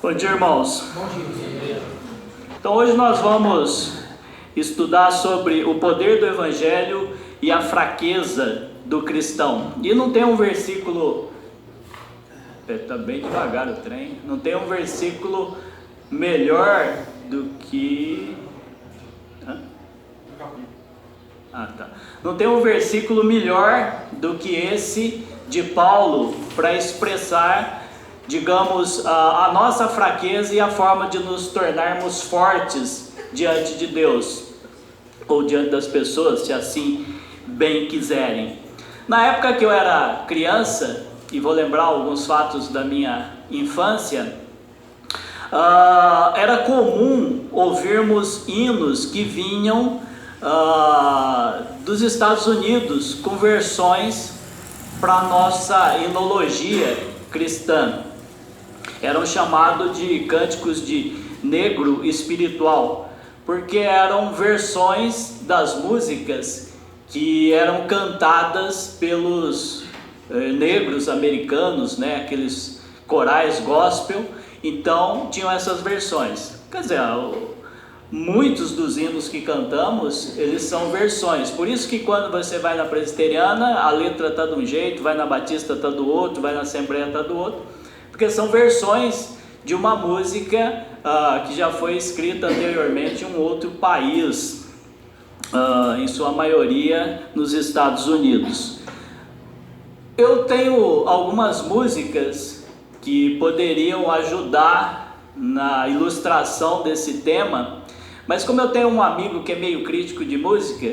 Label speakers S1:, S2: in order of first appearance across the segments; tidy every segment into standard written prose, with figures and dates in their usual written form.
S1: Bom dia, irmãos. Então hoje nós vamos estudar sobre o poder do Evangelho e a fraqueza do cristão. E não tem um versículo, está bem devagar o trem, não tem um versículo melhor do que... Não tem um versículo melhor do que esse de Paulo para expressar, digamos, a nossa fraqueza e a forma de nos tornarmos fortes diante de Deus, ou diante das pessoas, se assim bem quiserem. Na época que eu era criança, e vou lembrar alguns fatos da minha infância, era comum ouvirmos hinos que vinham dos Estados Unidos, com versões para a nossa hinologia cristã. Eram chamados de cânticos de negro espiritual, porque eram versões das músicas que eram cantadas pelos negros americanos, né? Aqueles corais gospel. Então tinham essas versões. Quer dizer, muitos dos hinos que cantamos, eles são versões. Por isso que quando você vai na presbiteriana, a letra está de um jeito, vai na batista está do outro, vai na assembleia está do outro, porque são versões de uma música que já foi escrita anteriormente em um outro país, em sua maioria nos Estados Unidos. Eu tenho algumas músicas que poderiam ajudar na ilustração desse tema, mas como eu tenho um amigo que é meio crítico de música,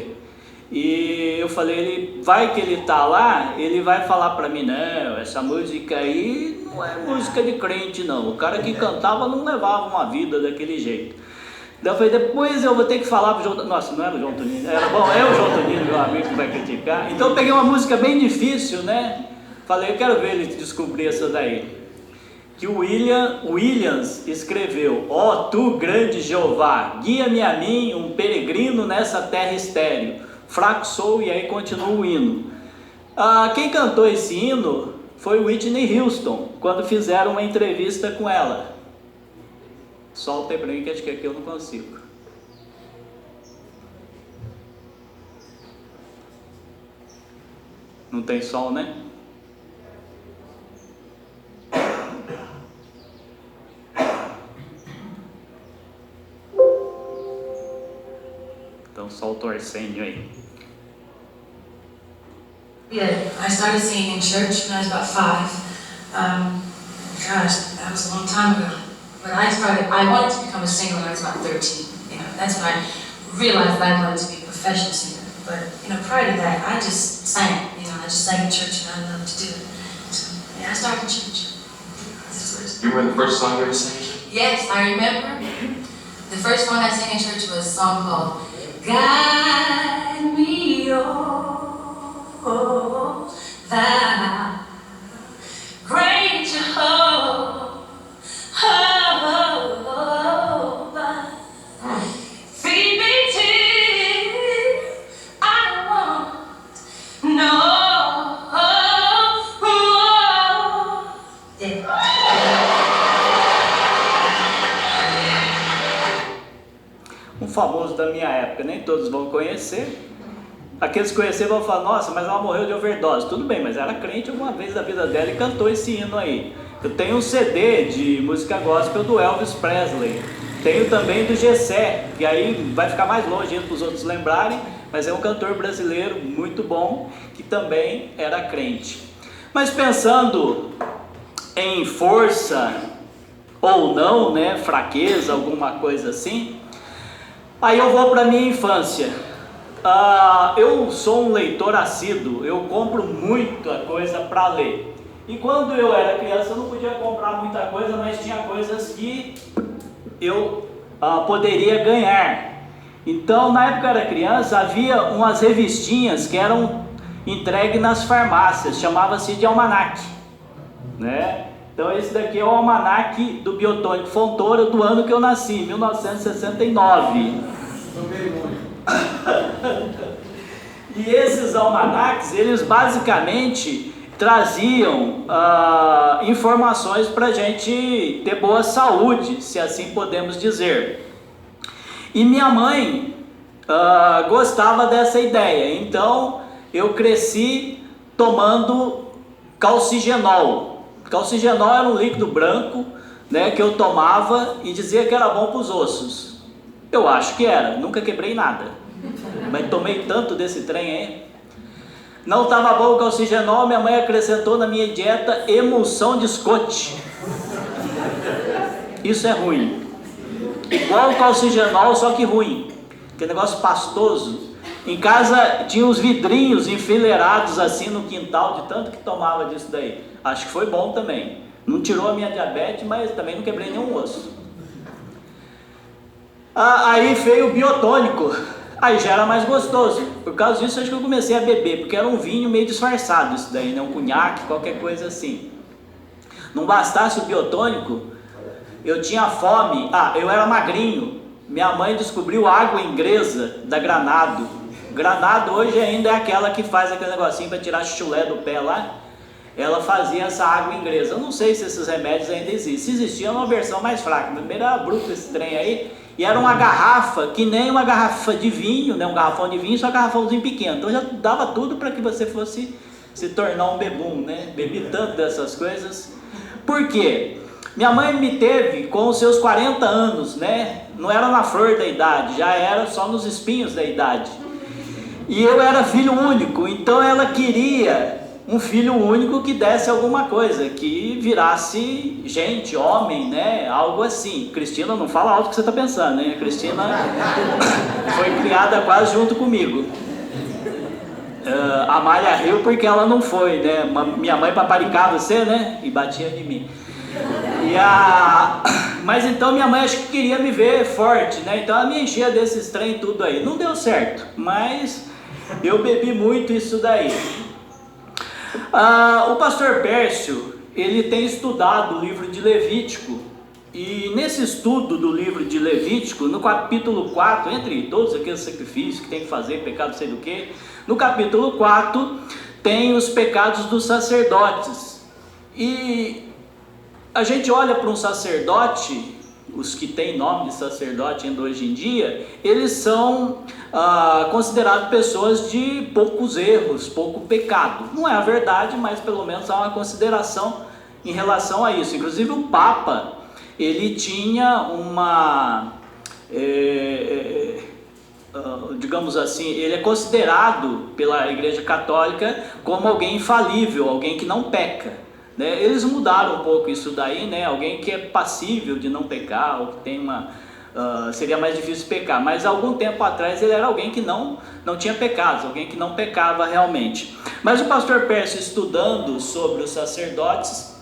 S1: e eu falei, ele vai que ele tá lá, ele vai falar para mim, não, essa música aí não é música de crente não, o cara que cantava não levava uma vida daquele jeito. Daí eu falei, depois eu vou ter que falar pro João Tonino. Nossa, não era o João Tonino, era bom, é o João Tonino, meu amigo que vai criticar. Então eu peguei uma música bem difícil, né, falei, eu quero ver ele descobrir essa daí, que o Williams escreveu: ó tu grande Jeová, guia-me a mim, um peregrino nessa terra estéril, fraco sou, e aí continua o hino. Quem cantou esse hino foi Whitney Houston, quando fizeram uma entrevista com ela. Solta aí pra mim que acho que aqui eu não consigo. Não tem som, né? Então solta o Arsênio aí.
S2: Yeah, I started singing in church when I was about 5. Gosh, that was a long time ago. But I wanted to become a singer when I was about 13. You know, that's when I realized that I wanted to be a professional singer. But prior to that, I just sang. I just sang in church, and I loved to do it. So yeah, I started in church.
S3: You remember the first song you ever sang?
S2: Yes, I remember. The first one I sang in church was a song called Guide Me, oh, thou great Jehovah, feed me till I want no more.
S1: Um famoso da minha época, nem todos vão conhecer. Aqueles que conhecerem vão falar, nossa, mas ela morreu de overdose. Tudo bem, mas era crente alguma vez da vida dela e cantou esse hino aí. Eu tenho um CD de música gospel do Elvis Presley. Tenho também do Gessé, que aí vai ficar mais longe para os outros lembrarem, mas é um cantor brasileiro muito bom, que também era crente. Mas pensando em força ou não, né, fraqueza, alguma coisa assim, aí eu vou para a minha infância. Eu sou um leitor assíduo, eu compro muita coisa para ler. E quando eu era criança eu não podia comprar muita coisa, mas tinha coisas que eu poderia ganhar. Então, na época que eu era criança, havia umas revistinhas que eram entregues nas farmácias, chamava-se de almanaque, né? Então esse daqui é o almanaque do Biotônico Fontoura do ano que eu nasci, 1969. E esses almanaques, eles basicamente traziam informações para a gente ter boa saúde, se assim podemos dizer. E minha mãe gostava dessa ideia, então eu cresci tomando calcigenol. Calcigenol era um líquido branco, né, que eu tomava e dizia que era bom para os ossos. Eu acho que era, nunca quebrei nada, mas tomei tanto desse trem aí. Não estava bom o calcigenol, minha mãe acrescentou na minha dieta emulsão de Scott. Isso é ruim. Igual o calcigenol, só que ruim. Que negócio pastoso. Em casa tinha os vidrinhos enfileirados assim no quintal, de tanto que tomava disso daí. Acho que foi bom também. Não tirou a minha diabetes, mas também não quebrei nenhum osso. Aí veio o biotônico. Aí já era mais gostoso. Por causa disso, acho que eu comecei a beber, porque era um vinho meio disfarçado isso daí, né? Um cunhaque, qualquer coisa assim. Não bastasse o biotônico, eu tinha fome. Eu era magrinho. Minha mãe descobriu água inglesa da Granado. Granado hoje ainda é aquela que faz aquele negocinho para tirar chulé do pé lá. Ela fazia essa água inglesa. Eu não sei se esses remédios ainda existem. Se existia, era uma versão mais fraca. Primeiro era bruto esse trem aí. E era uma garrafa, que nem uma garrafa de vinho, né? Um garrafão de vinho, só um garrafãozinho pequeno. Então já dava tudo para que você fosse se tornar um bebum, né? Bebi tanto dessas coisas. Por quê? Minha mãe me teve com os seus 40 anos, né? Não era na flor da idade, já era só nos espinhos da idade. E eu era filho único, então ela queria um filho único que desse alguma coisa, que virasse gente, homem, né? Algo assim. Cristina, não fala alto o que você está pensando, né? A Cristina foi criada quase junto comigo. A Malha riu porque ela não foi, né? Minha mãe paparicava você, né? E batia em mim. Mas então minha mãe acho que queria me ver forte, né? Então ela me enchia desses trem tudo aí. Não deu certo, mas eu bebi muito isso daí. O pastor Pércio, ele tem estudado o livro de Levítico, e nesse estudo do livro de Levítico, no capítulo 4, entre todos aqueles sacrifícios que tem que fazer, pecado sei do que, no capítulo 4 tem os pecados dos sacerdotes. E a gente olha para um sacerdote, os que têm nome de sacerdote ainda hoje em dia, eles são considerados pessoas de poucos erros, pouco pecado. Não é a verdade, mas pelo menos há uma consideração em relação a isso. Inclusive o Papa, ele tinha uma, digamos assim, ele é considerado pela Igreja Católica como alguém infalível, alguém que não peca. Né? Eles mudaram um pouco isso daí, né? Alguém que é passível de não pecar, ou que tem seria mais difícil pecar, mas algum tempo atrás ele era alguém que não tinha pecados, alguém que não pecava realmente. Mas o pastor Pércio, estudando sobre os sacerdotes,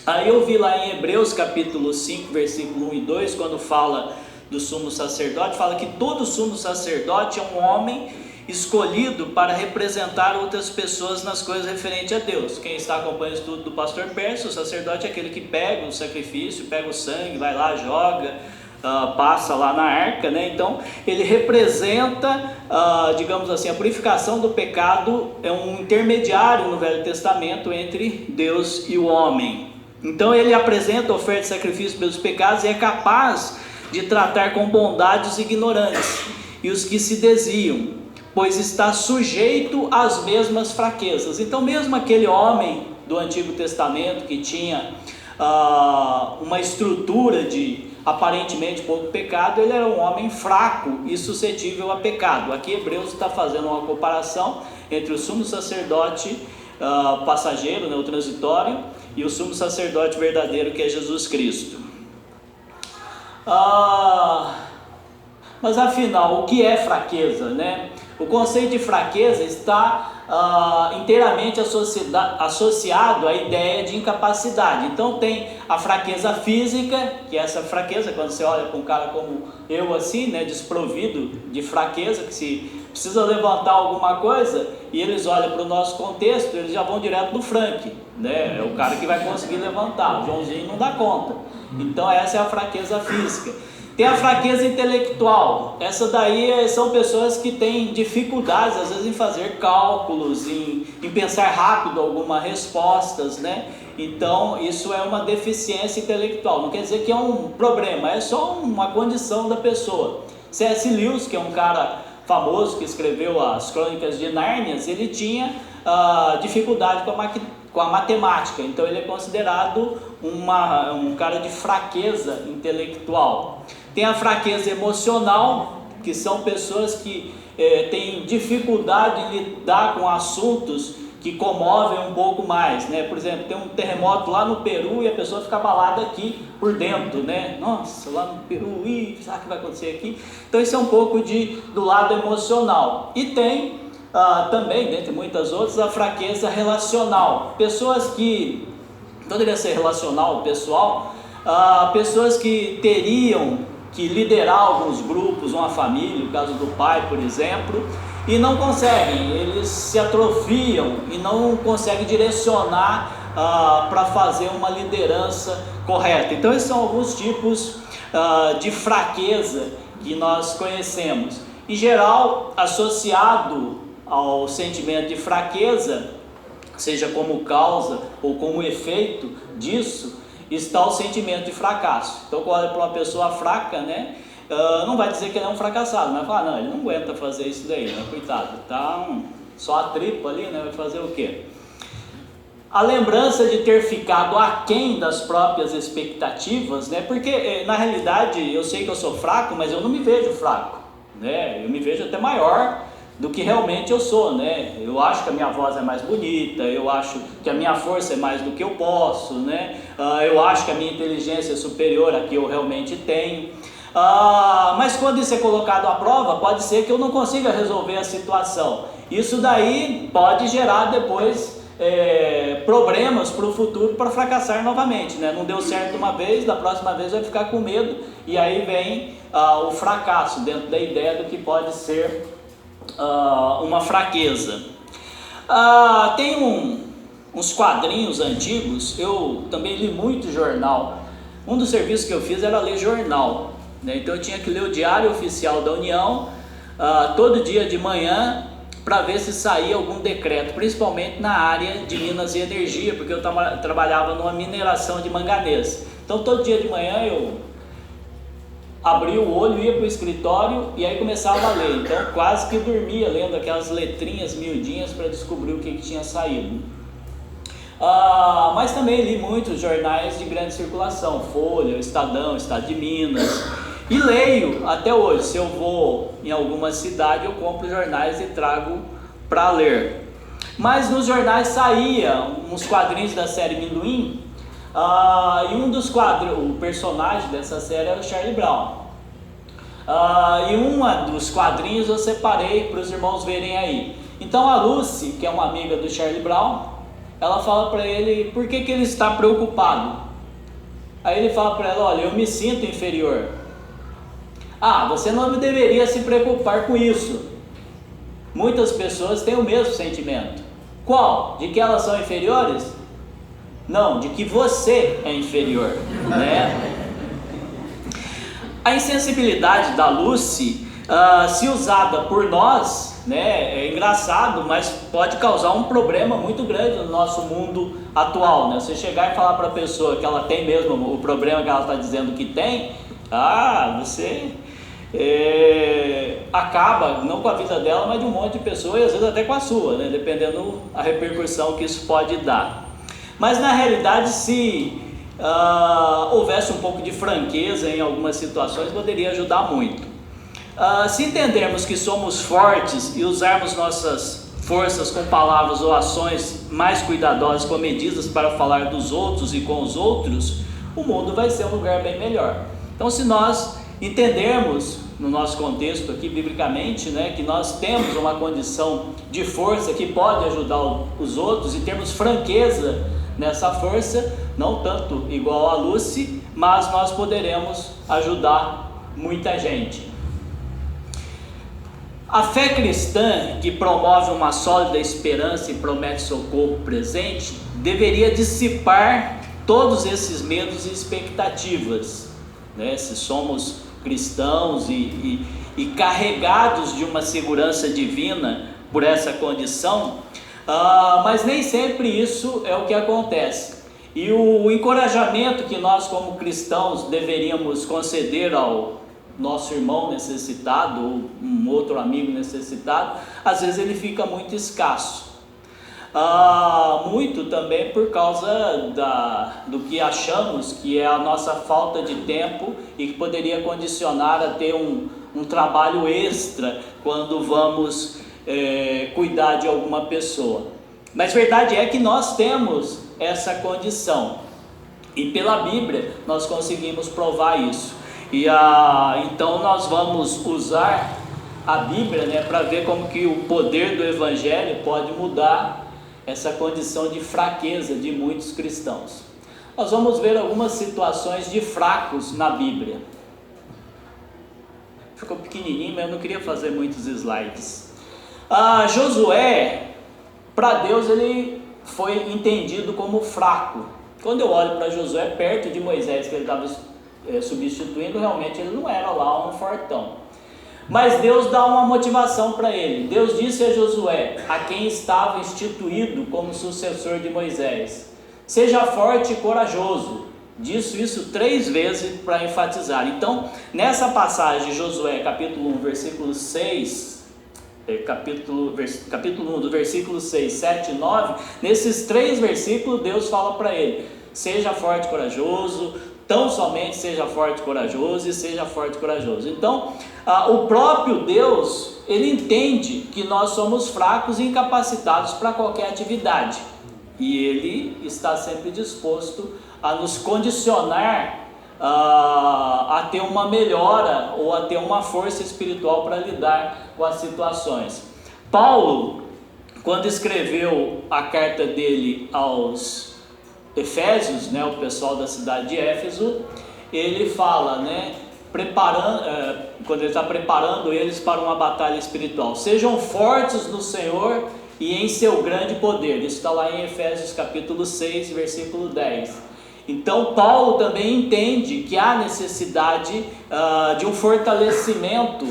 S1: aí eu vi lá em Hebreus capítulo 5, versículo 1 e 2, quando fala do sumo sacerdote, fala que todo sumo sacerdote é um homem escolhido para representar outras pessoas nas coisas referentes a Deus. Quem está acompanhando o estudo do pastor Pércio, o sacerdote é aquele que pega o sacrifício, pega o sangue, vai lá, joga, passa lá na arca, né? Então ele representa, digamos assim, a purificação do pecado, é um intermediário no Velho Testamento entre Deus e o homem. Então ele apresenta a oferta de sacrifício pelos pecados e é capaz de tratar com bondade os ignorantes e os que se desviam, pois está sujeito às mesmas fraquezas. Então mesmo aquele homem do Antigo Testamento que tinha uma estrutura de aparentemente pouco pecado, ele era um homem fraco e suscetível a pecado. Aqui Hebreus está fazendo uma comparação entre o sumo sacerdote passageiro, né, o transitório, e o sumo sacerdote verdadeiro, que é Jesus Cristo. Mas afinal, o que é fraqueza, né? O conceito de fraqueza está inteiramente associado à ideia de incapacidade. Então tem a fraqueza física, que é essa fraqueza, quando você olha para um cara como eu assim, né, desprovido de fraqueza, que se precisa levantar alguma coisa, e eles olham para o nosso contexto, eles já vão direto no Frank, né? É o cara que vai conseguir levantar, o Joãozinho não dá conta. Então essa é a fraqueza física. Tem a fraqueza intelectual. Essa daí são pessoas que têm dificuldades, às vezes, em fazer cálculos, em pensar rápido algumas respostas, né? Então, isso é uma deficiência intelectual. Não quer dizer que é um problema, é só uma condição da pessoa. C.S. Lewis, que é um cara famoso que escreveu as Crônicas de Nárnia, ele tinha dificuldade com a matemática. Então, ele é considerado um cara de fraqueza intelectual. Tem a fraqueza emocional, que são pessoas que têm dificuldade em lidar com assuntos que comovem um pouco mais, né? Por exemplo, tem um terremoto lá no Peru e a pessoa fica abalada aqui por dentro, né? Nossa, lá no Peru, sabe o que vai acontecer aqui? Então isso é um pouco do lado emocional. E tem também, dentre muitas outras, a fraqueza relacional. Pessoas que, poderia ser relacional, pessoal, pessoas que teriam que liderar alguns grupos, uma família, o caso do pai, por exemplo, e não conseguem, eles se atrofiam e não conseguem direcionar para fazer uma liderança correta. Então esses são alguns tipos de fraqueza que nós conhecemos. Em geral, associado ao sentimento de fraqueza, seja como causa ou como efeito disso, está o sentimento de fracasso. Então, quando olha para uma pessoa fraca, né, não vai dizer que ele é um fracassado, vai falar, não, ele não aguenta fazer isso daí, né, coitado, tá só a tripa ali, né, vai fazer o quê? A lembrança de ter ficado aquém das próprias expectativas, né, porque na realidade eu sei que eu sou fraco, mas eu não me vejo fraco, né, eu me vejo até maior do que realmente eu sou, né? Eu acho que a minha voz é mais bonita, eu acho que a minha força é mais do que eu posso, né? Eu acho que a minha inteligência é superior à que eu realmente tenho. Mas quando isso é colocado à prova, pode ser que eu não consiga resolver a situação. Isso daí pode gerar depois problemas para o futuro, para fracassar novamente, né? Não deu certo uma vez, da próxima vez vai ficar com medo, e aí vem o fracasso dentro da ideia do que pode ser uma fraqueza. Tem uns quadrinhos antigos, eu também li muito jornal. Um dos serviços que eu fiz era ler jornal, né? Então eu tinha que ler o Diário Oficial da União todo dia de manhã, para ver se saía algum decreto, principalmente na área de Minas e Energia, porque eu trabalhava numa mineração de manganês. Então todo dia de manhã eu abria o olho, ia para o escritório e aí começava a ler. Então quase que dormia lendo aquelas letrinhas miudinhas para descobrir o que tinha saído. Mas também li muitos jornais de grande circulação, Folha, Estadão, Estado de Minas, e leio até hoje. Se eu vou em alguma cidade, eu compro jornais e trago para ler. Mas nos jornais saía uns quadrinhos da série Minduim, e um dos quadros, o personagem dessa série era o Charlie Brown. E um dos quadrinhos eu separei para os irmãos verem aí. Então a Lucy, que é uma amiga do Charlie Brown, ela fala para ele por que ele está preocupado. Aí ele fala para ela, olha, eu me sinto inferior. Você não deveria se preocupar com isso. Muitas pessoas têm o mesmo sentimento. Qual? De que elas são inferiores? Não, de que você é inferior, né? A insensibilidade da Lucy, se usada por nós, né, é engraçado, mas pode causar um problema muito grande no nosso mundo atual, né? Você chegar e falar para a pessoa que ela tem mesmo o problema que ela está dizendo que tem, você acaba não com a vida dela, mas de um monte de pessoas, e às vezes até com a sua, né, dependendo a repercussão que isso pode dar. Mas na realidade, se houvesse um pouco de franqueza em algumas situações, poderia ajudar muito. Se entendermos que somos fortes e usarmos nossas forças com palavras ou ações mais cuidadosas, comedidas para falar dos outros e com os outros, o mundo vai ser um lugar bem melhor. Então, se nós entendermos no nosso contexto aqui, biblicamente, né, que nós temos uma condição de força que pode ajudar os outros e termos franqueza nessa força, não tanto igual a Lucy, mas nós poderemos ajudar muita gente. A fé cristã, que promove uma sólida esperança e promete socorro presente, deveria dissipar todos esses medos e expectativas, né? Se somos cristãos e carregados de uma segurança divina por essa condição, mas nem sempre isso é o que acontece. E o encorajamento que nós como cristãos deveríamos conceder ao nosso irmão necessitado ou um outro amigo necessitado, às vezes ele fica muito escasso. Muito também por causa do que achamos que é a nossa falta de tempo e que poderia condicionar a ter um trabalho extra quando vamos cuidar de alguma pessoa. Mas verdade é que nós temos essa condição e pela Bíblia nós conseguimos provar isso. Então nós vamos usar a Bíblia, né, para ver como que o poder do Evangelho pode mudar essa condição de fraqueza de muitos cristãos. Nós vamos ver algumas situações de fracos na Bíblia. Ficou pequenininho, mas eu não queria fazer muitos slides. Josué, para Deus, ele foi entendido como fraco. Quando eu olho para Josué perto de Moisés, que ele estava substituindo, realmente ele não era lá um fortão. Mas Deus dá uma motivação para ele. Deus disse a Josué, a quem estava instituído como sucessor de Moisés: seja forte e corajoso. Disse isso 3 vezes para enfatizar. Então, nessa passagem, Josué, capítulo 1, versículo 6, capítulo 1, do versículo 6, 7 e 9, nesses 3 versículos, Deus fala para ele: seja forte e corajoso, tão somente seja forte e corajoso, e seja forte e corajoso. Então, o próprio Deus, ele entende que nós somos fracos e incapacitados para qualquer atividade, e ele está sempre disposto a nos condicionar a ter uma melhora ou a ter uma força espiritual para lidar com as situações. Paulo, quando escreveu a carta dele aos Efésios, né, o pessoal da cidade de Éfeso, ele fala, né, quando ele está preparando eles para uma batalha espiritual: sejam fortes no Senhor e em seu grande poder. Isso está lá em Efésios capítulo 6, versículo 10. Então Paulo também entende que há necessidade de um fortalecimento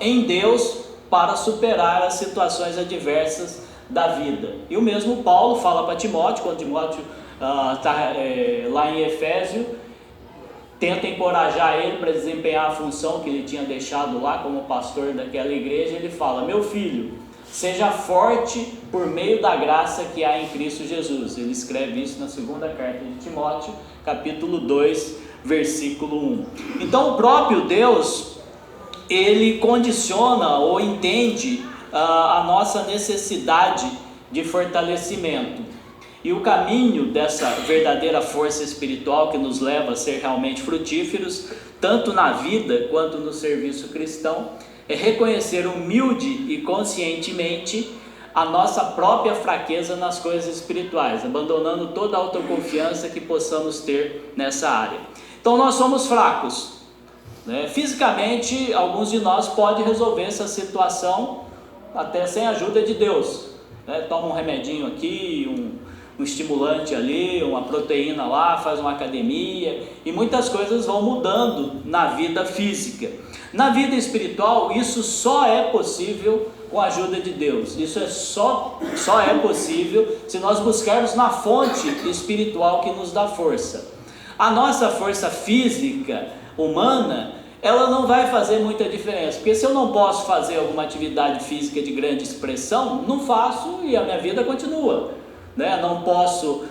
S1: em Deus para superar as situações adversas da vida. E o mesmo Paulo fala para Timóteo, quando Timóteo está lá em Efésio, tenta encorajar ele para desempenhar a função que ele tinha deixado lá como pastor daquela igreja. Ele fala: meu filho, seja forte por meio da graça que há em Cristo Jesus. Ele escreve isso na segunda carta de Timóteo, capítulo 2, versículo 1. Então o próprio Deus, ele condiciona ou entende a nossa necessidade de fortalecimento. E o caminho dessa verdadeira força espiritual que nos leva a ser realmente frutíferos, tanto na vida quanto no serviço cristão, é reconhecer humilde e conscientemente a nossa própria fraqueza nas coisas espirituais, abandonando toda a autoconfiança que possamos ter nessa área. Então nós somos fracos, né? Fisicamente, alguns de nós podem resolver essa situação até sem a ajuda de Deus, né? Toma um remedinho aqui, um estimulante ali, uma proteína lá, faz uma academia, e muitas coisas vão mudando na vida física. Na vida espiritual, isso só é possível com a ajuda de Deus. Isso só é possível se nós buscarmos na fonte espiritual que nos dá força. A nossa força física, humana, ela não vai fazer muita diferença, porque se eu não posso fazer alguma atividade física de grande expressão, não faço e a minha vida continua, né? Não posso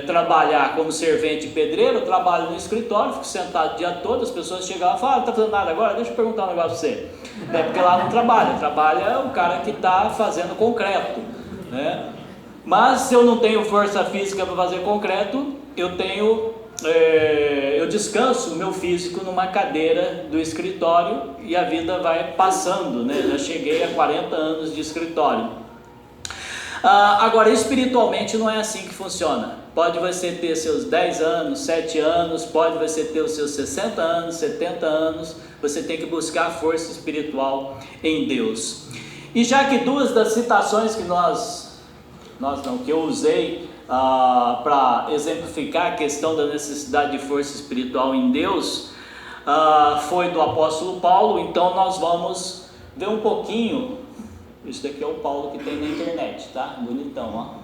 S1: trabalhar como servente pedreiro. Eu trabalho no escritório, fico sentado o dia todo, as pessoas chegam lá e falam: não está fazendo nada agora? Deixa eu perguntar um negócio para você. Porque lá não trabalha o cara que está fazendo concreto, né? Mas se eu não tenho força física para fazer concreto, eu descanso o meu físico numa cadeira do escritório e a vida vai passando, né? Já cheguei a 40 anos de escritório. Agora, espiritualmente não é assim que funciona. Pode você ter seus 10 anos, 7 anos, pode você ter os seus 60 anos, 70 anos, você tem que buscar força espiritual em Deus. E já que 2 das citações que que eu usei para exemplificar a questão da necessidade de força espiritual em Deus, foi do apóstolo Paulo. Então nós vamos ver um pouquinho. Isso daqui é o Paulo que tem na internet, tá? Bonitão,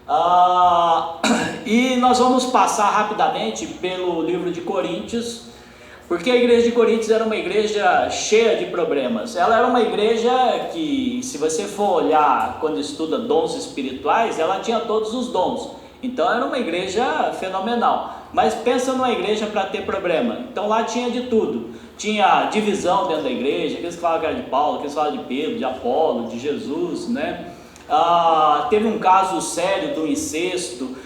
S1: ó. E nós vamos passar rapidamente pelo livro de Coríntios, porque a igreja de Coríntios era uma igreja cheia de problemas. Ela era uma igreja que, se você for olhar quando estuda dons espirituais, ela tinha todos os dons. Então era uma igreja fenomenal. Mas pensa numa igreja para ter problema. Então lá tinha de tudo. Tinha divisão dentro da igreja, aqueles que falavam que era de Paulo, aqueles que falavam de Pedro, de Apolo, de Jesus, né? Teve um caso sério do incesto.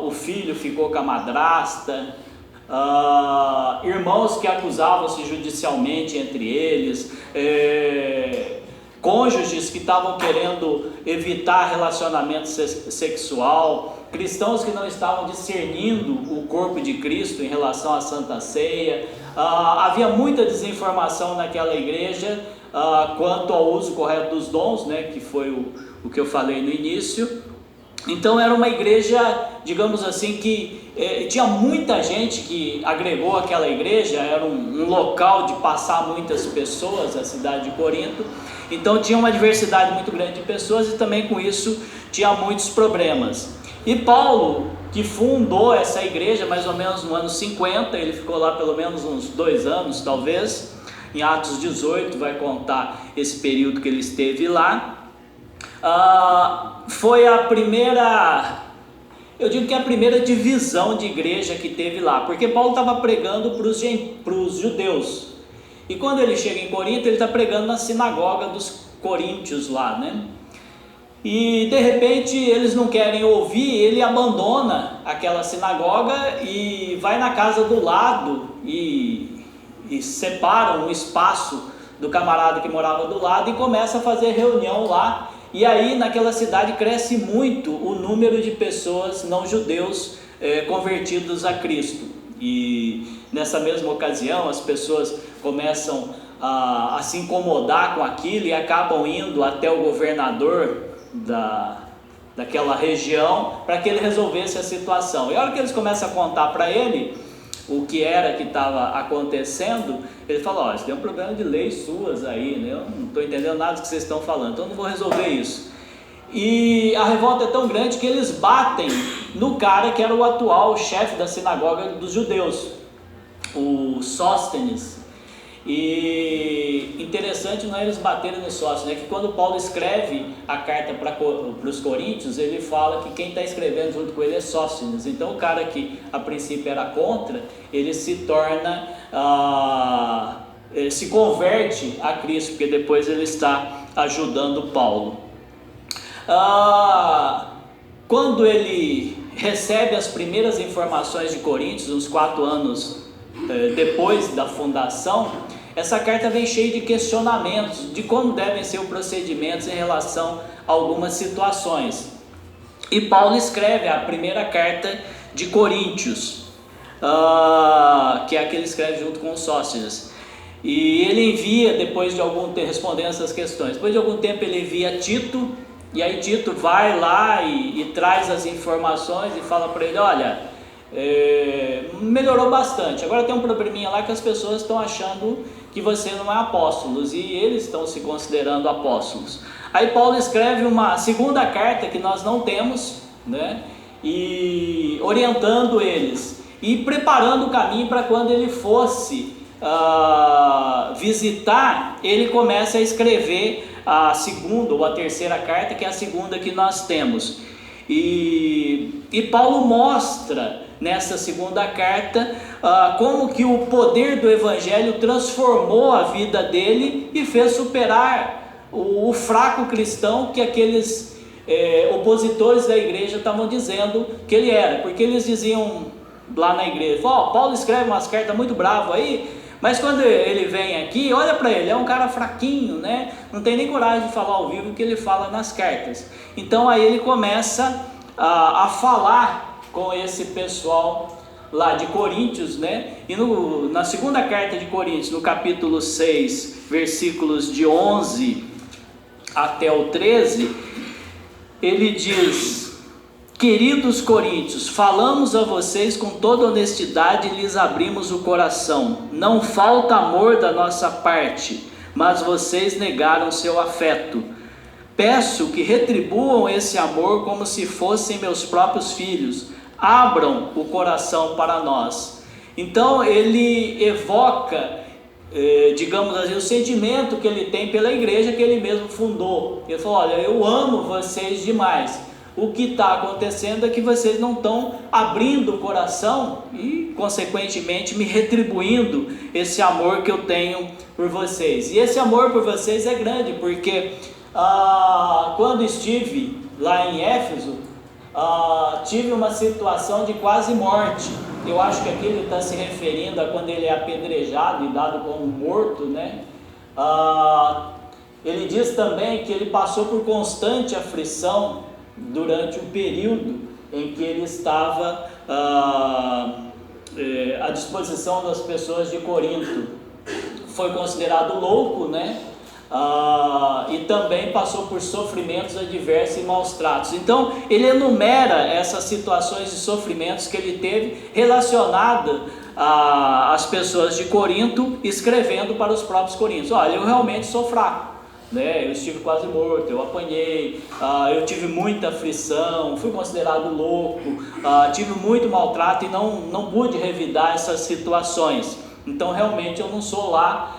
S1: O filho ficou com a madrasta. Irmãos que acusavam-se judicialmente entre eles, cônjuges que estavam querendo evitar relacionamento sexual, cristãos que não estavam discernindo o corpo de Cristo em relação à Santa Ceia. Havia muita desinformação naquela igreja quanto ao uso correto dos dons, né, que foi o que eu falei no início. Então era uma igreja, digamos assim, que tinha muita gente que agregou aquela igreja. Era um local de passar muitas pessoas, a cidade de Corinto. Então tinha uma diversidade muito grande de pessoas e também com isso tinha muitos problemas. E Paulo, que fundou essa igreja mais ou menos no ano 50, ele ficou lá pelo menos uns 2 anos talvez, em Atos 18 vai contar esse período que ele esteve lá. Foi a primeira, eu digo que é a primeira divisão de igreja que teve lá, porque Paulo estava pregando para os judeus, e quando ele chega em Corinto, ele está pregando na sinagoga dos coríntios lá, né? E de repente eles não querem ouvir, ele abandona aquela sinagoga e vai na casa do lado e separa um espaço do camarada que morava do lado e começa a fazer reunião lá. E aí naquela cidade cresce muito o número de pessoas não judeus convertidos a Cristo. E nessa mesma ocasião as pessoas começam a se incomodar com aquilo e acabam indo até o governador daquela região para que ele resolvesse a situação. E a hora que eles começam a contar para ele o que era que estava acontecendo, ele fala: ó, tem um problema de leis suas aí, né? Eu não estou entendendo nada do que vocês estão falando, então eu não vou resolver isso. E a revolta é tão grande que eles batem no cara que era o atual chefe da sinagoga dos judeus, o Sóstenes. E interessante não é eles baterem no Sóstenes, é que quando Paulo escreve a carta para os coríntios, ele fala que quem está escrevendo junto com ele é Sóstenes. Então o cara que a princípio era contra, ele se torna, ele se converte a Cristo, porque depois ele está ajudando Paulo. Quando ele recebe as primeiras informações de Coríntios, uns 4 anos depois da fundação, essa carta vem cheia de questionamentos de como devem ser os procedimentos em relação a algumas situações. E Paulo escreve a primeira carta de Coríntios, que é a que ele escreve junto com os Sóstenes. E ele envia, depois de algum tempo, respondendo essas questões, depois de algum tempo ele envia Tito, e aí Tito vai lá e traz as informações e fala para ele: olha, melhorou bastante, agora tem um probleminha lá que as pessoas estão achando que você não é apóstolo, e eles estão se considerando apóstolos. Aí Paulo escreve uma segunda carta que nós não temos, né? E orientando eles e preparando o caminho para quando ele fosse visitar, ele começa a escrever a segunda ou a terceira carta, que é a segunda que nós temos. E Paulo mostra nessa segunda carta como que o poder do evangelho transformou a vida dele e fez superar o fraco cristão que aqueles opositores da igreja estavam dizendo que ele era, porque eles diziam lá na igreja: Paulo escreve umas cartas muito bravo aí, mas quando ele vem aqui, olha para ele, é um cara fraquinho, né? Não tem nem coragem de falar ao vivo o que ele fala nas cartas. Então aí ele começa a falar com esse pessoal lá de Coríntios, né? E na segunda carta de Coríntios, no capítulo 6, versículos de 11 até o 13, ele diz: Queridos coríntios, falamos a vocês com toda honestidade e lhes abrimos o coração. Não falta amor da nossa parte, mas vocês negaram seu afeto. Peço que retribuam esse amor como se fossem meus próprios filhos. Abram o coração para nós. Então ele evoca, digamos assim, o sentimento que ele tem pela igreja que ele mesmo fundou. Ele falou: olha, eu amo vocês demais. O que está acontecendo é que vocês não estão abrindo o coração e, consequentemente, me retribuindo esse amor que eu tenho por vocês. E esse amor por vocês é grande, porque quando estive lá em Éfeso, tive uma situação de quase morte. Eu acho que aqui ele está se referindo a quando ele é apedrejado e dado como morto, né? Ele diz também que ele passou por constante aflição durante o período em que ele estava à disposição das pessoas de Corinto. Foi considerado louco, né? E também passou por sofrimentos adversos e maus tratos. Então ele enumera essas situações de sofrimentos que ele teve relacionadas às pessoas de Corinto, escrevendo para os próprios coríntios: olha, eu realmente sou fraco, né? Eu estive quase morto, eu apanhei, eu tive muita aflição, fui considerado louco, tive muito maltrato e não pude revidar essas situações. Então realmente eu não sou lá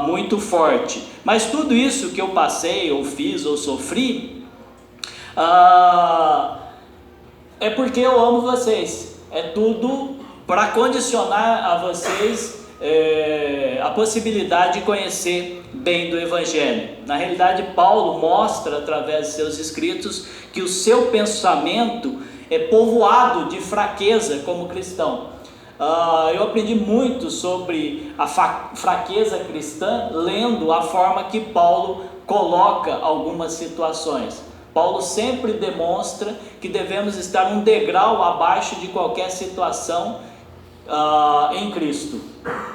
S1: muito forte, mas tudo isso que eu passei, ou fiz, ou sofri, é porque eu amo vocês. É tudo para condicionar a vocês a possibilidade de conhecer bem do Evangelho. Na realidade, Paulo mostra através de seus escritos que o seu pensamento é povoado de fraqueza como cristão. Eu aprendi muito sobre a fraqueza cristã lendo a forma que Paulo coloca algumas situações. Paulo sempre demonstra que devemos estar um degrau abaixo de qualquer situação em Cristo,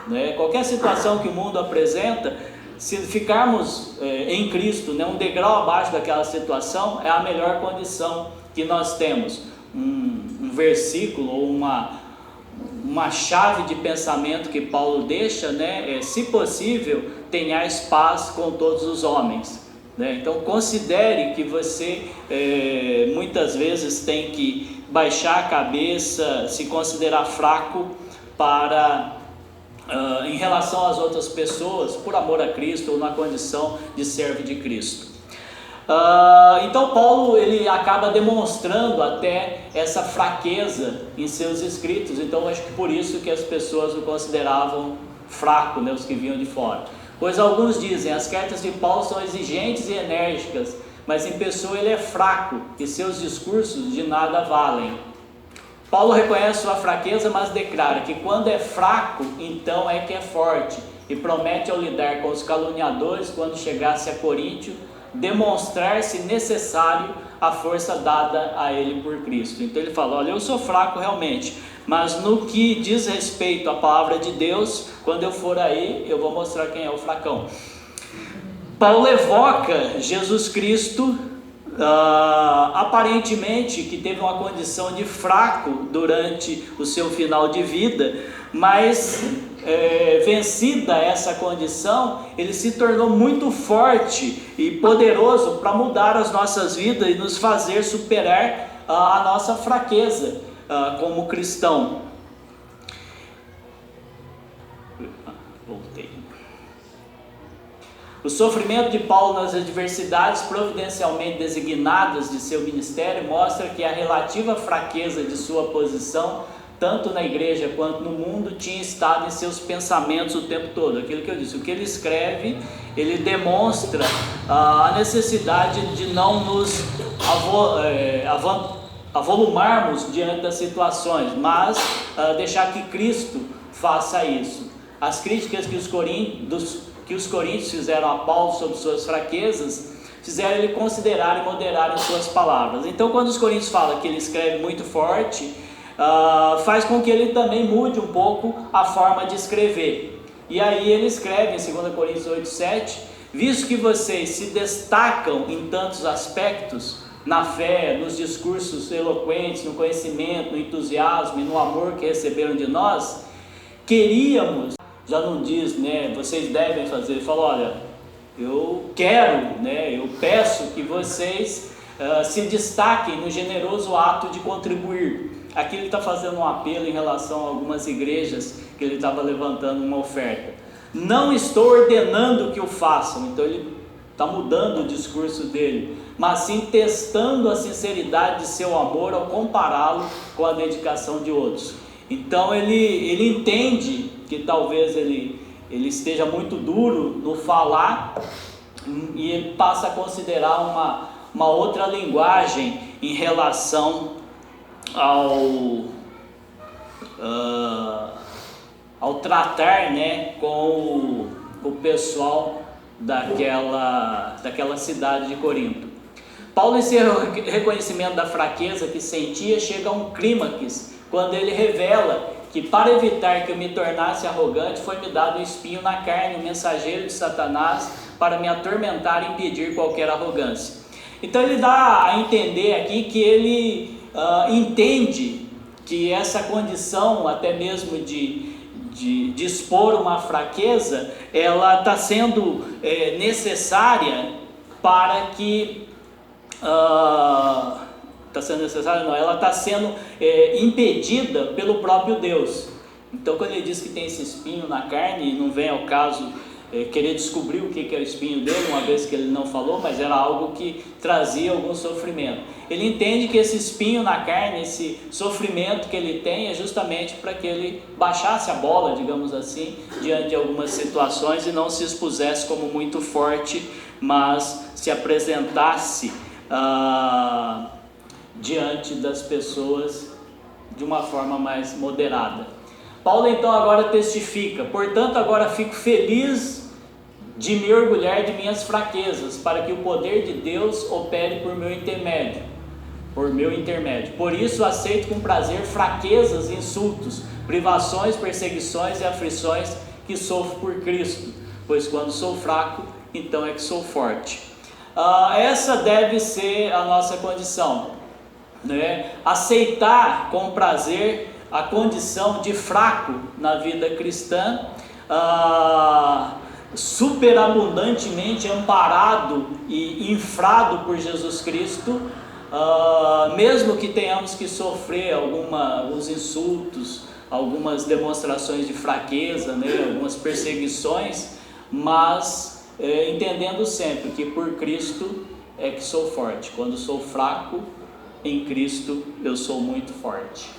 S1: né? Qualquer situação que o mundo apresenta, se ficarmos em Cristo, né, um degrau abaixo daquela situação, é a melhor condição que nós temos. Um versículo ou uma chave de pensamento que Paulo deixa, né, se possível, tenhais paz com todos os homens, né? Então considere que você muitas vezes tem que baixar a cabeça, se considerar fraco em relação às outras pessoas, por amor a Cristo ou na condição de servo de Cristo. Então Paulo ele acaba demonstrando até essa fraqueza em seus escritos. Então acho que por isso que as pessoas o consideravam fraco, né, os que vinham de fora. Pois alguns dizem: as cartas de Paulo são exigentes e enérgicas, mas em pessoa ele é fraco e seus discursos de nada valem. Paulo reconhece sua fraqueza, mas declara que quando é fraco, então é que é forte, e promete, ao lidar com os caluniadores, quando chegasse a Coríntio, demonstrar-se necessário a força dada a ele por Cristo. Então ele fala: olha, eu sou fraco realmente, mas no que diz respeito à palavra de Deus, quando eu for aí, eu vou mostrar quem é o fracão. Paulo evoca Jesus Cristo, aparentemente que teve uma condição de fraco durante o seu final de vida, mas vencida essa condição, ele se tornou muito forte e poderoso para mudar as nossas vidas e nos fazer superar a nossa fraqueza como cristão. Voltei. O sofrimento de Paulo nas adversidades providencialmente designadas de seu ministério mostra que a relativa fraqueza de sua posição, tanto na igreja quanto no mundo, tinha estado em seus pensamentos o tempo todo. Aquilo que eu disse, o que ele escreve, ele demonstra a necessidade de não nos avolumarmos diante das situações, mas deixar que Cristo faça isso. As críticas que os coríntios fizeram a Paulo sobre suas fraquezas, fizeram ele considerar e moderar em suas palavras. Então quando os coríntios falam que ele escreve muito forte, faz com que ele também mude um pouco a forma de escrever. E aí ele escreve em 2 Coríntios 8:7: visto que vocês se destacam em tantos aspectos, na fé, nos discursos eloquentes, no conhecimento, no entusiasmo e no amor que receberam de nós, queríamos, já não diz, né, vocês devem fazer, ele falou, olha, eu quero, né, eu peço que vocês se destaquem no generoso ato de contribuir. Aqui ele está fazendo um apelo em relação a algumas igrejas que ele estava levantando uma oferta. Não estou ordenando que o façam, então ele está mudando o discurso dele, mas sim testando a sinceridade de seu amor ao compará-lo com a dedicação de outros. Então ele entende que talvez ele esteja muito duro no falar e ele passa a considerar uma outra linguagem em relação ao tratar, né, com o pessoal daquela cidade de Corinto. Paulo, em seu reconhecimento da fraqueza que sentia, chega a um clímax quando ele revela que para evitar que eu me tornasse arrogante, foi-me dado um espinho na carne, um mensageiro de Satanás, para me atormentar e impedir qualquer arrogância. Então ele dá a entender aqui que ele entende que essa condição, até mesmo de expor uma fraqueza, ela está sendo necessária para que... ela está sendo impedida pelo próprio Deus. Então quando ele diz que tem esse espinho na carne, não vem ao caso querer descobrir o que é o espinho dele, uma vez que ele não falou, mas era algo que trazia algum sofrimento. Ele entende que esse espinho na carne, esse sofrimento que ele tem, é justamente para que ele baixasse a bola, digamos assim, diante de algumas situações e não se expusesse como muito forte, mas se apresentasse diante das pessoas de uma forma mais moderada. Paulo então agora testifica: portanto agora fico feliz de me orgulhar de minhas fraquezas, para que o poder de Deus opere por meu intermédio. Por isso aceito com prazer fraquezas, insultos, privações, perseguições e aflições que sofro por Cristo, pois quando sou fraco, então é que sou forte. Essa deve ser a nossa condição, né? Aceitar com prazer a condição de fraco na vida cristã, superabundantemente amparado e infrado por Jesus Cristo, mesmo que tenhamos que sofrer alguns insultos, algumas demonstrações de fraqueza, né? Algumas perseguições, mas entendendo sempre que por Cristo é que sou forte. Quando sou fraco, em Cristo eu sou muito forte.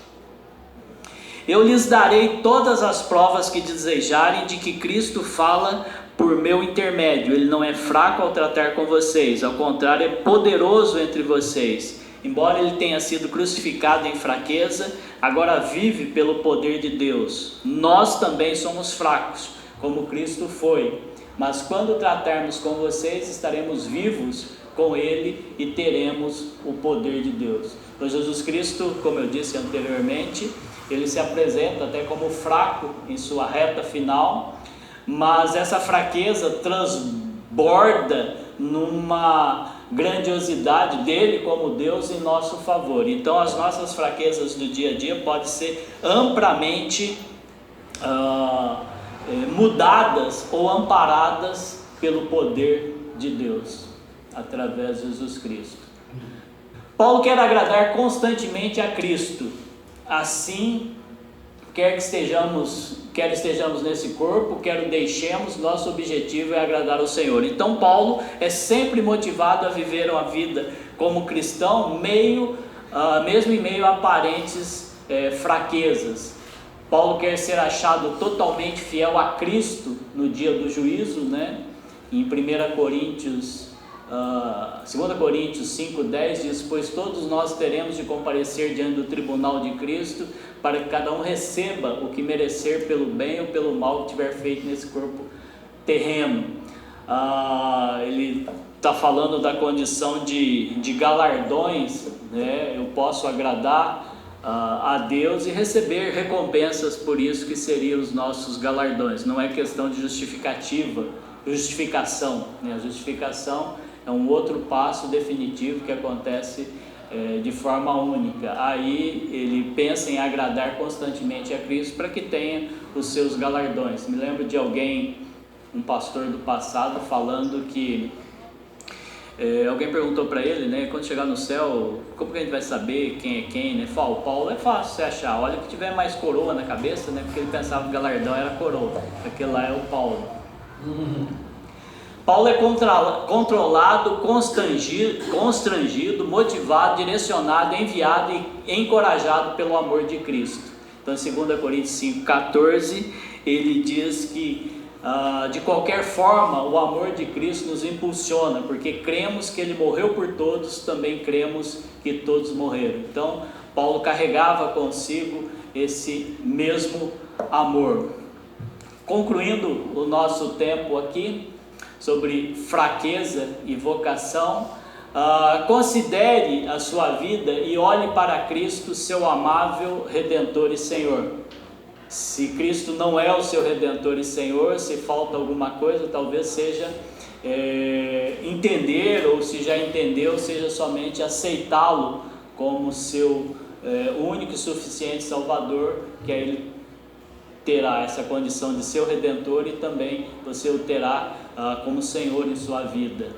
S1: Eu lhes darei todas as provas que desejarem de que Cristo fala por meu intermédio. Ele não é fraco ao tratar com vocês, ao contrário, é poderoso entre vocês. Embora ele tenha sido crucificado em fraqueza, agora vive pelo poder de Deus. Nós também somos fracos, como Cristo foi. Mas quando tratarmos com vocês, estaremos vivos com ele e teremos o poder de Deus. Então Jesus Cristo, como eu disse anteriormente, ele se apresenta até como fraco em sua reta final, mas essa fraqueza transborda numa grandiosidade dele como Deus em nosso favor. Então as nossas fraquezas do dia a dia podem ser amplamente mudadas ou amparadas pelo poder de Deus, através de Jesus Cristo. Paulo quer agradar constantemente a Cristo. Assim, quer estejamos nesse corpo, quer o deixemos, nosso objetivo é agradar ao Senhor. Então Paulo é sempre motivado a viver uma vida como cristão, mesmo em meio a aparentes fraquezas. Paulo quer ser achado totalmente fiel a Cristo no dia do juízo, né? Em 2 Coríntios 5:10 diz: pois todos nós teremos de comparecer diante do tribunal de Cristo, para que cada um receba o que merecer pelo bem ou pelo mal que tiver feito nesse corpo terreno. Ele está falando da condição de galardões, né? Eu posso agradar a Deus e receber recompensas por isso, que seriam os nossos galardões. Não é questão de justificação, né? A justificação é um outro passo definitivo que acontece de forma única. Aí ele pensa em agradar constantemente a Cristo para que tenha os seus galardões. Me lembro de alguém, um pastor do passado, falando que alguém perguntou para ele, né, quando chegar no céu, como que a gente vai saber quem é quem, né? Paulo é fácil você achar, olha que tiver mais coroa na cabeça, né, porque ele pensava que o galardão era coroa, aquele lá é o Paulo. Paulo é controlado, constrangido, motivado, direcionado, enviado e encorajado pelo amor de Cristo. Então, em 2 Coríntios 5,14, ele diz que de qualquer forma o amor de Cristo nos impulsiona, porque cremos que Ele morreu por todos, também cremos que todos morreram. Então, Paulo carregava consigo esse mesmo amor. Concluindo o nosso tempo aqui, sobre fraqueza e vocação, considere a sua vida e olhe para Cristo, seu amável Redentor e Senhor. Se Cristo não é o seu Redentor e Senhor, se falta alguma coisa, talvez seja entender, ou se já entendeu, seja somente aceitá-lo como seu único e suficiente Salvador, que aí Ele terá essa condição de seu Redentor e também você o terá como Senhor em sua vida.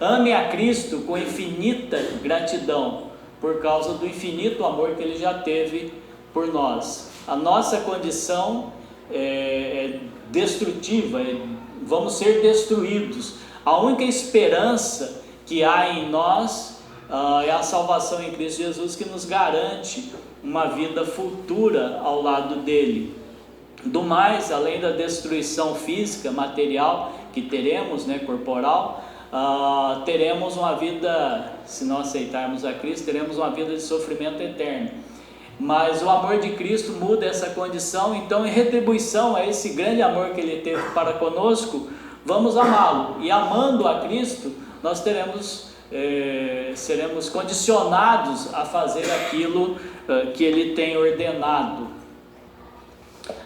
S1: Ame a Cristo com infinita gratidão, por causa do infinito amor que Ele já teve por nós. A nossa condição é destrutiva, vamos ser destruídos. A única esperança que há em nós é a salvação em Cristo Jesus, que nos garante uma vida futura ao lado dele. Do mais, além da destruição física, material que teremos, né, corporal, teremos uma vida, se não aceitarmos a Cristo, teremos uma vida de sofrimento eterno. Mas o amor de Cristo muda essa condição, então em retribuição a esse grande amor que Ele teve para conosco, vamos amá-lo. E amando a Cristo, nós seremos condicionados a fazer aquilo que Ele tem ordenado.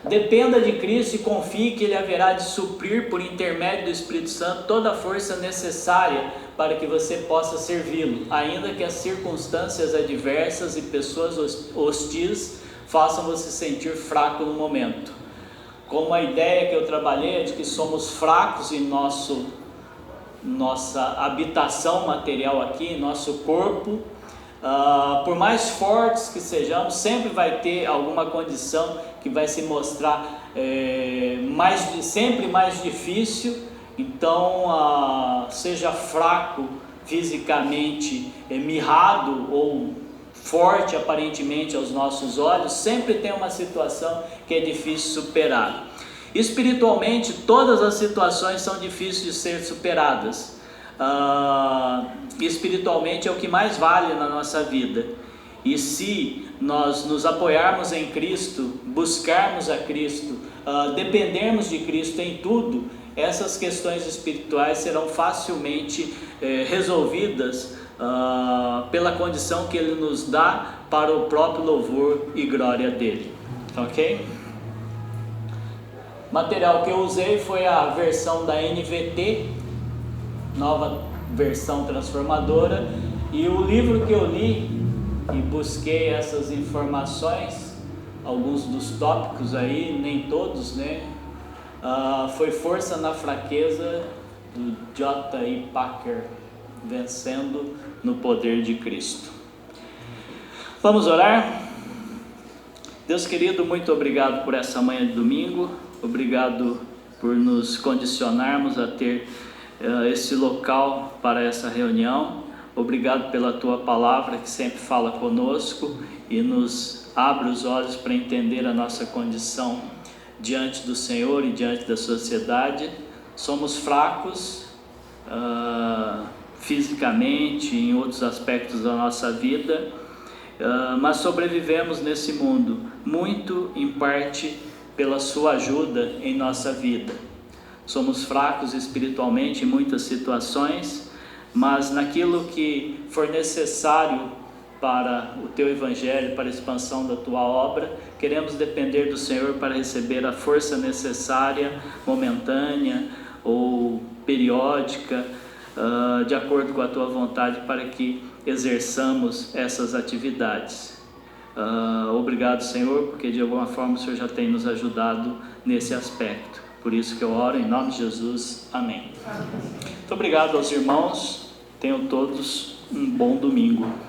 S1: Dependa de Cristo e confie que Ele haverá de suprir por intermédio do Espírito Santo toda a força necessária para que você possa servi-lo, ainda que as circunstâncias adversas e pessoas hostis façam você sentir fraco no momento. Como a ideia que eu trabalhei é de que somos fracos em nossa habitação material aqui, em nosso corpo, por mais fortes que sejamos, sempre vai ter alguma condição que vai se mostrar sempre mais difícil. Então, seja fraco fisicamente, mirrado ou forte aparentemente aos nossos olhos, sempre tem uma situação que é difícil superar. Espiritualmente, todas as situações são difíceis de ser superadas. Espiritualmente é o que mais vale na nossa vida. E se nós nos apoiarmos em Cristo, buscarmos a Cristo, dependermos de Cristo em tudo, essas questões espirituais serão facilmente resolvidas pela condição que Ele nos dá para o próprio louvor e glória dEle. Ok? Material que eu usei foi a versão da NVT, nova versão transformadora, e o livro que eu li e busquei essas informações, alguns dos tópicos aí, nem todos, né? Foi Força na Fraqueza, do J.I. Packer, Vencendo no Poder de Cristo. Vamos orar? Deus querido, muito obrigado por essa manhã de domingo, obrigado por nos condicionarmos a ter esse local para essa reunião. Obrigado pela Tua Palavra que sempre fala conosco e nos abre os olhos para entender a nossa condição diante do Senhor e diante da sociedade. Somos fracos fisicamente, em outros aspectos da nossa vida, mas sobrevivemos nesse mundo, muito em parte pela Sua ajuda em nossa vida. Somos fracos espiritualmente em muitas situações, mas naquilo que for necessário para o Teu Evangelho, para a expansão da Tua obra, queremos depender do Senhor para receber a força necessária, momentânea ou periódica, de acordo com a Tua vontade, para que exerçamos essas atividades. Obrigado, Senhor, porque de alguma forma o Senhor já tem nos ajudado nesse aspecto. Por isso que eu oro em nome de Jesus. Amém. Muito obrigado aos irmãos. Tenham todos um bom domingo.